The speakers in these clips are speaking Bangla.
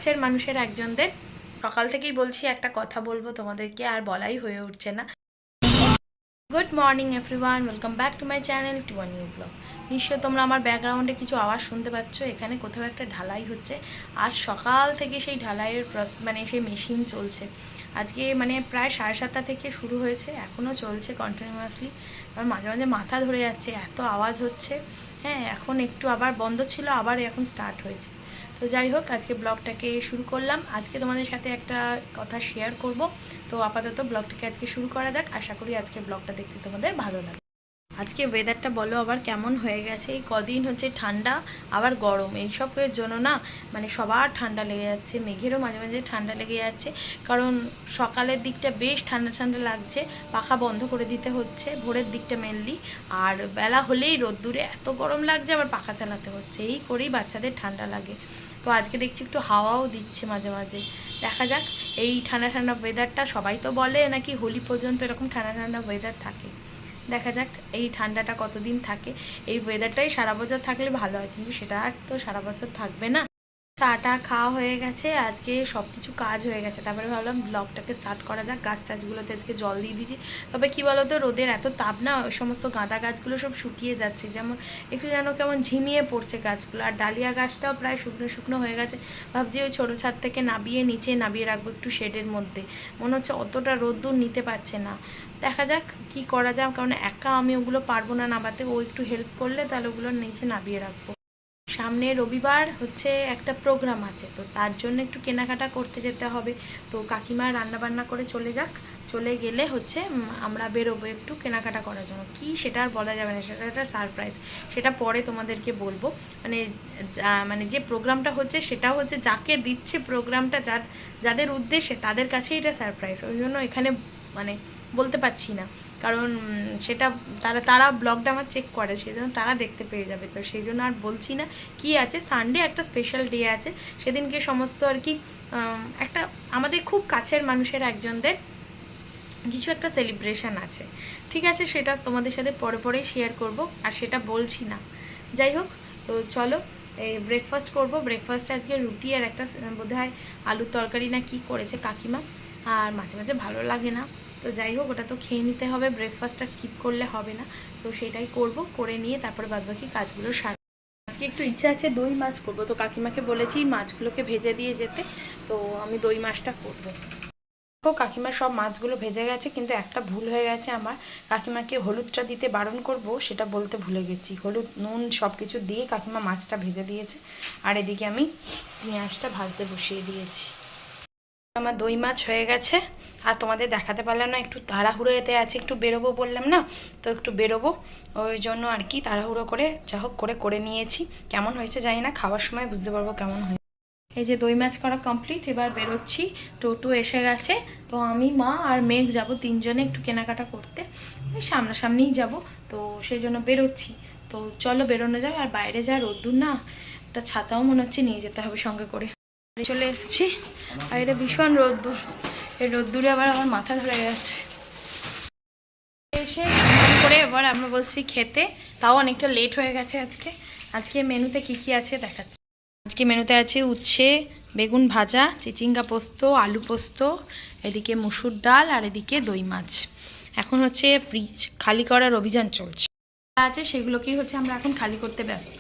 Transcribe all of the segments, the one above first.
কাছের মানুষের একজনদের। সকাল থেকেই বলছি একটা কথা বলবো তোমাদেরকে, আর বলাই হয়ে উঠছে না। Good morning everyone, welcome back to my channel to a new blog. নিশ্চয় তোমরা আমার ব্যাকগ্রাউন্ডে কিছু আওয়াজ শুনতে পাচ্ছ, এখানে কোথাও একটা ঢালাই হচ্ছে। আজ সকাল থেকে সেই ঢালাইয়ের সেই মেশিন চলছে। আজকে প্রায় 7:30 থেকে শুরু হয়েছে, এখনও চলছে কন্টিনিউয়াসলি। আর মাঝে মাঝে মাথা ধরে যাচ্ছে, এত আওয়াজ হচ্ছে। হ্যাঁ, এখন একটু আবার বন্ধ ছিল, আবার এখন স্টার্ট হয়েছে। তো যাই হোক, আজকে ব্লগটাকে শুরু করলাম। আজকে তোমাদের সাথে একটা কথা শেয়ার করব। তো আপাতত ব্লগটাকে আজকে শুরু করা যাক। আশা করি আজকে ব্লগটা দেখতে তোমাদের ভালো লাগে। আজকে ওয়েদারটা বলো আবার কেমন হয়ে গেছে। এই কদিন হচ্ছে ঠান্ডা আবার গরম, এইসবের জন্য না সবার ঠান্ডা লেগে যাচ্ছে। মেঘেরও মাঝে মাঝে ঠান্ডা লেগে যাচ্ছে, কারণ সকালের দিকটা বেশ ঠান্ডা ঠান্ডা লাগছে, পাখা বন্ধ করে দিতে হচ্ছে ভোরের দিকটা মেনলি। আর বেলা হলেই রোদ্দুরে এত গরম লাগছে, আবার পাখা চালাতে হচ্ছে। এই করেই বাচ্চাদের ঠান্ডা লাগে। তো আজকে দেখছি একটু হাওয়াও দিচ্ছে মাঝে মাঝে। দেখা যাক, এই ঠান্ডা ঠান্ডা ওয়েদারটা, সবাই তো বলে নাকি হোলি পর্যন্ত এরকম ঠান্ডা ঠান্ডা ওয়েদার থাকে। দেখা যাক এই ঠান্ডাটা কতদিন থাকে। এই ওয়েদারটাই সারা বছর থাকলে ভালো হয়, কিন্তু সেটা আর তো সারা বছর থাকবে না। চাটা খাওয়া হয়ে গেছে, আজকে সব কিছু কাজ হয়ে গেছে। তারপরে ভাবলাম ব্লগটাকে স্টার্ট করা যাক। গাছ টাছগুলোতে আজকে জল দিয়ে দিয়েছি। তবে কী বলো তো, রোদের এত তাপ না, ওই সমস্ত গাঁদা গাছগুলো সব শুকিয়ে যাচ্ছে, যেমন একটু যেন কেমন ঝিমিয়ে পড়ছে গাছগুলো। আর ডালিয়া গাছটাও প্রায় শুকনো শুকনো হয়ে গেছে। ভাবছি ওই ছোটো ছাদ থেকে নিচে নামিয়ে রাখবো একটু শেডের মধ্যে। মনে হচ্ছে অতটা রোদ্দুর নিতে পারছে না। দেখা যাক কি করা যায়, কারণ একা আমি ওগুলো পারবো না নামাতে। ও একটু হেল্প করলে তাহলে ওগুলো নিচে নামিয়ে রাখবো। সামনে রবিবার হচ্ছে একটা প্রোগ্রাম আছে, তো তার জন্য একটু কেনাকাটা করতে যেতে হবে। তো কাকিমা রান্নাবান্না করে চলে যাক, চলে গেলে হচ্ছে আমরা বেরোবো একটু কেনাকাটা করার জন্য। কি সেটা আর বলা যাবে না, সেটা একটা সারপ্রাইজ। সেটা পরে তোমাদেরকে বলবো। যে প্রোগ্রামটা হচ্ছে সেটা হচ্ছে যাকে দিচ্ছে প্রোগ্রামটা, যাদের উদ্দেশ্যে, তাদের কাছেই এটা সারপ্রাইজ। ওই জন্য এখানে বলতে পারছি না, কারণ সেটা তারা ব্লগটা আমার চেক করে, সেই জন্য তারা দেখতে পেয়ে যাবে। তো সেই জন্য আর বলছি না। কি আছে, সানডে একটা স্পেশাল ডে আছে, সেদিনকে সমস্ত আর কি একটা আমাদের খুব কাছের মানুষের একজনদের কিছু একটা সেলিব্রেশন আছে। ঠিক আছে, সেটা তোমাদের সাথে পরে পরেই শেয়ার করব, আর সেটা বলছি না। যাই হোক, তো চলো এই ব্রেকফাস্ট করব। ব্রেকফাস্টে আজকে রুটি আর একটা বোধহয় আলুর তরকারি না কি করেছে কাকিমা। আর মাঝে মাঝে ভালো লাগে না, তো যাই হোক, ওটা তো খেয়ে নিতে হবে। ব্রেকফাস্টটা স্কিপ করলে হবে না। তো সেটাই করব, করে নিয়ে তারপরে বাদবাকি কাজগুলো সার। আজকে একটু ইচ্ছা আছে দই মাছ করবো, তো কাকিমাকে বলেছি মাছগুলোকে ভেজে দিয়ে যেতে। তো আমি দই মাছটা করবো। কাকিমা সব মাছগুলো ভেজে গেছে, কিন্তু একটা ভুল হয়ে গেছে আমার। কাকিমাকে হলুদটা দিতে বারণ করব, সেটা বলতে ভুলে গেছি। হলুদ নুন সব কিছু দিয়ে কাকিমা মাছটা ভেজে দিয়েছে, আর এদিকে আমি পেঁয়াজটা ভাজতে বসিয়ে দিয়েছি। আমার দই মাছ হয়ে গেছে, আর তোমাদের দেখাতে পারলাম না, একটু তাড়াহুড়ো এতে আছে, একটু বেরোবো বললাম না, তো একটু বেরোবো, ওই জন্য আর কি তাড়াহুড়ো করে যা হোক করে নিয়েছি। কেমন হয়েছে জানি না, খাওয়ার সময় বুঝতে পারবো কেমন হয়েছে। এই যে দই মাছ করা কমপ্লিট, এবার বেরোচ্ছি। টোটো এসে গেছে, তো আমি, মা আর মেঘ যাব তিনজনে একটু কেনাকাটা করতে। সামনাসামনিই যাব, তো সেই জন্য বেরোচ্ছি। তো চলো বেরোনো যাবে। আর বাইরে যা রোদ্দুর না, একটা ছাতাও মনে হচ্ছে নিয়ে যেতে হবে সঙ্গে করে। চলে এসেছি, আর এটা ভীষণ রোদ্দুর। এই রোদ্দুরে আবার আমার মাথা ধরে গেছে। এসে করে এবার আমরা বলছি খেতে, তাও অনেকটা লেট হয়ে গেছে। আজকে মেনুতে কি কি আছে দেখাচ্ছি। আজকে মেনুতে আছে উচ্ছে, বেগুন ভাজা, চিচিঙ্গা পোস্ত, আলু পোস্ত, এদিকে মুসুর ডাল, আর এদিকে দই মাছ। এখন হচ্ছে ফ্রিজ খালি করার অভিযান চলছে আছে, সেগুলোকেই হচ্ছে আমরা এখন খালি করতে ব্যস্ত।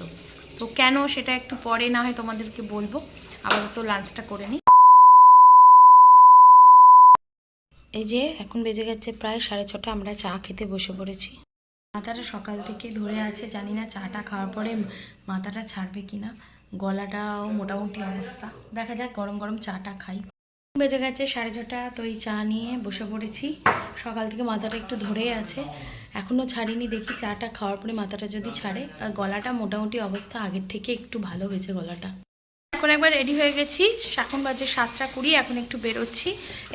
তো কেন সেটা একটু পরে না হয় তোমাদেরকে বলবো। আপাতত লাঞ্চটা করে নিই। এই যে এখন বেজে গেছে প্রায় 6:30, আমরা চা খেতে বসে পড়েছি। মাথাটা সকাল থেকে ধরে আছে, জানি না চাটা খাওয়ার পরে মাথাটা ছাড়বে কিনা। গলাটাও মোটামুটি অবস্থা, দেখা যাক। গরম গরম চাটা খাই। বেজে গেছে 6:30, তো এই চা নিয়ে বসে পড়েছি। সকাল থেকে মাথাটা একটু ধরে আছে, এখনও ছাড়িনি। দেখি চাটা খাওয়ার পরে মাথাটা যদি ছাড়ে। আর গলাটা মোটামুটি অবস্থা, আগের থেকে একটু ভালো হয়েছে গলাটা। এখন একবার রেডি হয়ে গেছি, এখন বাজে 7:20। এখন একটু বেরোচ্ছি,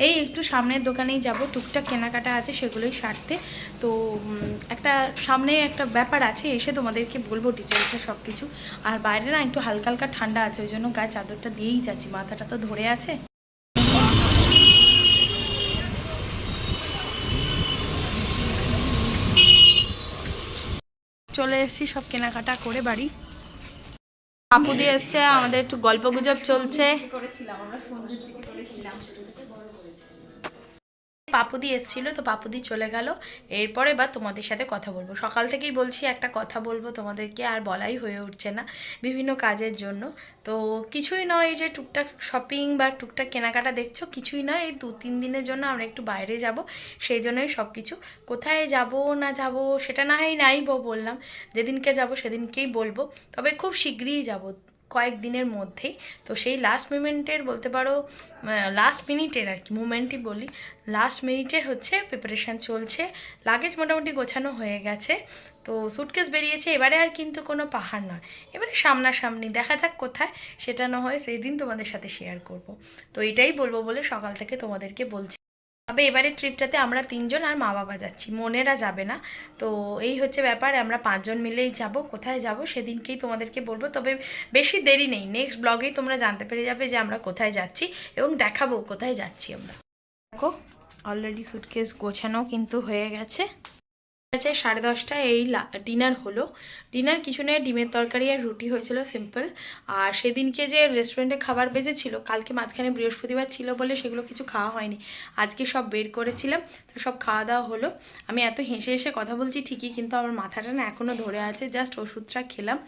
এই একটু সামনের দোকানেই যাব, টুকটাক কেনাকাটা আছে সেগুলোই সারতে। তো একটা সামনে একটা ব্যাপার আছে, এসে তোমাদেরকে বলবো ডিটেলসে সব কিছু। আর বাইরে না একটু হালকা হালকা ঠান্ডা আছে, ওই জন্য গায়ে চাদরটা দিয়েই যাচ্ছি, মাথাটা তো ধরে আছে। চলে এসেছি সব কেনাকাটা করে বাড়ি। আপু দিয়ে এসছে, আমাদের একটু গল্প গুজব চলছে। পাপুদি এসেছিল, তো পাপুদি চলে গেল। এরপরে এবার তোমাদের সাথে কথা বলবো। সকাল থেকেই বলছি একটা কথা বলবো তোমাদেরকে, আর বলাই হয়ে উঠছে না বিভিন্ন কাজের জন্য। তো কিছুই নয়, এই যে টুকটাক শপিং বা টুকটাক কেনাকাটা দেখছো, কিছুই নয়, এই 2-3 দিনের জন্য আমরা একটু বাইরে যাব। সেই জন্যই সব কিছু। কোথায় যাব না যাব সেটা না হয় নাই বললাম, যেদিনকে যাব সেদিনকেই বলবো। তবে খুব শীঘ্রই যাব, কয়েকদিনের মধ্যেই। তো সেই লাস্ট মোমেন্টের বলতে পারো, লাস্ট মিনিটের আর কি, মোমেন্টই বলি, লাস্ট মিনিটের হচ্ছে প্রিপারেশান চলছে। লাগেজ মোটামুটি গোছানো হয়ে গেছে, তো সুটকেস বেরিয়েছে। এবারে আর কিন্তু কোনো পাহাড় নয়, এবারে সামনাসামনি দেখা যাক কোথায়, সেটা না হয় সেই দিন তোমাদের সাথে শেয়ার করব। তো এটাই বলবো বলে সকাল থেকে তোমাদেরকে বলছি। তবে এবারে ট্রিপটাতে আমরা 3জন আর মা বাবা যাচ্ছি, মনেরা যাবে না। তো এই হচ্ছে ব্যাপার, আমরা 5জন মিলেই যাব। কোথায় যাব সেদিনকেই তোমাদেরকে বলবো, তবে বেশি দেরি নেই, নেক্সট ব্লগেই তোমরা জানতে পেরে যাবে যে আমরা কোথায় যাচ্ছি, এবং দেখাবো কোথায় যাচ্ছি আমরা। দেখো অলরেডি সুটকেস গোছানো কিন্তু হয়ে গেছে। 10:30 এই ডিনার হলো। ডিনার কিছু নেই, ডিমের তরকারি আর রুটি হয়েছিল সিম্পল। আর সেদিনকে যে রেস্টুরেন্টে খাবার বেজেছিল, কালকে মাঝখানে বৃহস্পতিবার ছিল বলে সেগুলো কিছু খাওয়া হয়নি, আজকে সব বের করেছিলাম, তো সব খাওয়া দাওয়া হলো। আমি এত হেসে হেসে কথা বলছি ঠিকই, কিন্তু আমার মাথাটা না এখনও ধরে আছে, জাস্ট ওষুধটা খেলাম,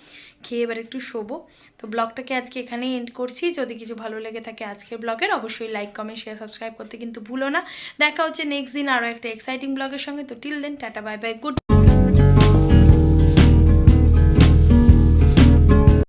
খেয়ে এবার একটু শোবো। তো ব্লগটাকে আজকে এখানেই এন্ড করছি। যদি কিছু ভালো লেগে থাকে আজকের ব্লগের, অবশ্যই লাইক কমেন্ট শেয়ার সাবস্ক্রাইব করতে কিন্তু ভুলো না। দেখা হচ্ছে নেক্সট দিন আরও একটা এক্সাইটিং ব্লগের সঙ্গে। তো till then tata bye bye, good.